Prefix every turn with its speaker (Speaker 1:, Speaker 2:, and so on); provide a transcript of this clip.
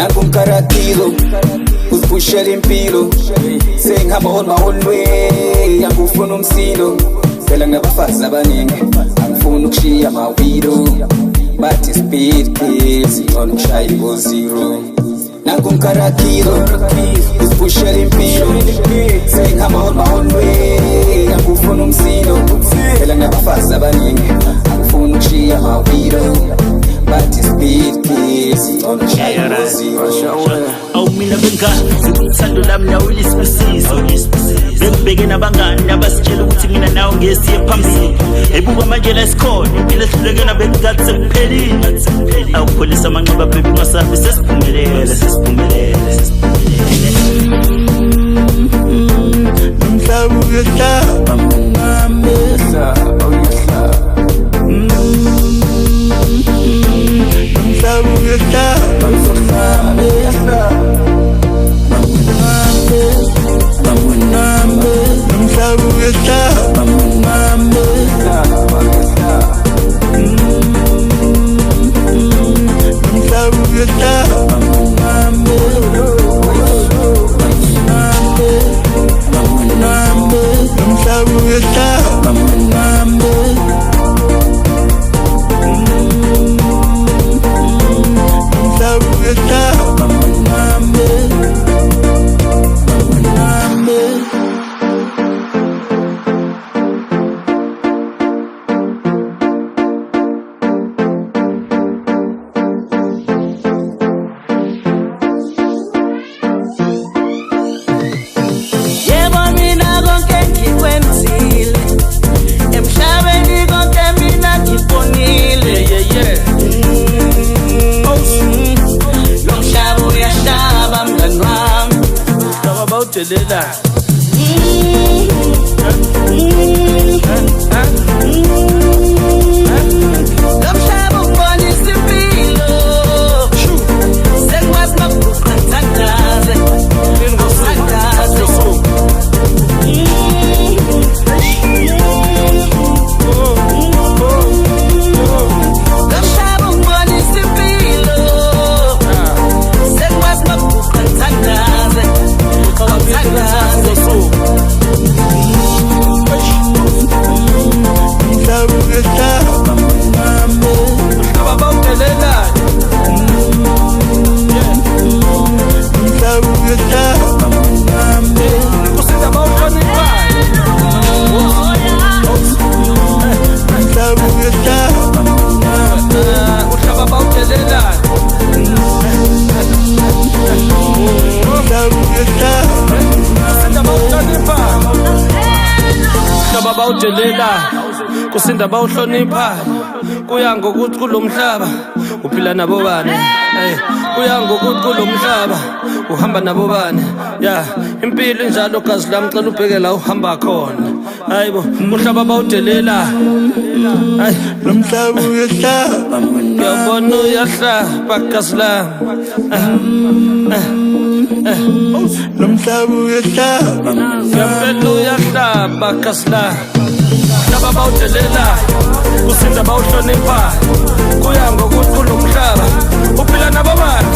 Speaker 1: Nakumkarakilo uzipushela impilo sengihamba on my own way angifuni umsilo phela ngabafazi abaningi angifuni ukushiya amawido bathi speed kills on ukushiya ngo-0 Nakumkarakilo uzipushela impilo sengihamba on my own way angifuni umsilo phela ngabafazi abaningi angifuni ukushiya amawido bathi speed kills on ukushiya ngo-0
Speaker 2: Awumina bengazi uthando lami nawe lisibisiso bengibheke nabangani abasitshela ukuthi mina nawe ngesiye phambili ebuka manje la sikhona impilo ehlulekena bengathi sekuphelile awukholisa amanxeba baby ungasabi sesiphumelele
Speaker 3: Nomhlaba uyahlaba ngamesa uyahlaba Nomhlaba uyahlaba ngamesa Nomhlaba uyahlaba ngamesa Nomhlaba uyahlaba Kusinda bawuhlonipha kuya ngokuthi kulomhlaba uphila nabo bani kuya ngokuthi kulomhlaba uhamba nabo bani impilo injalo gazi lami cela ubheke la uhamba khona hayibo umhlaba bawudelela nomhlaba uyahlaba uyabona uyahlaba gazi lami nomhlaba uyahlaba ngempela uyahlaba gazi lami Laba bawudelela kusinda bawuhlonipha kuya ngokuthi kulomhlaba uphila nabo bani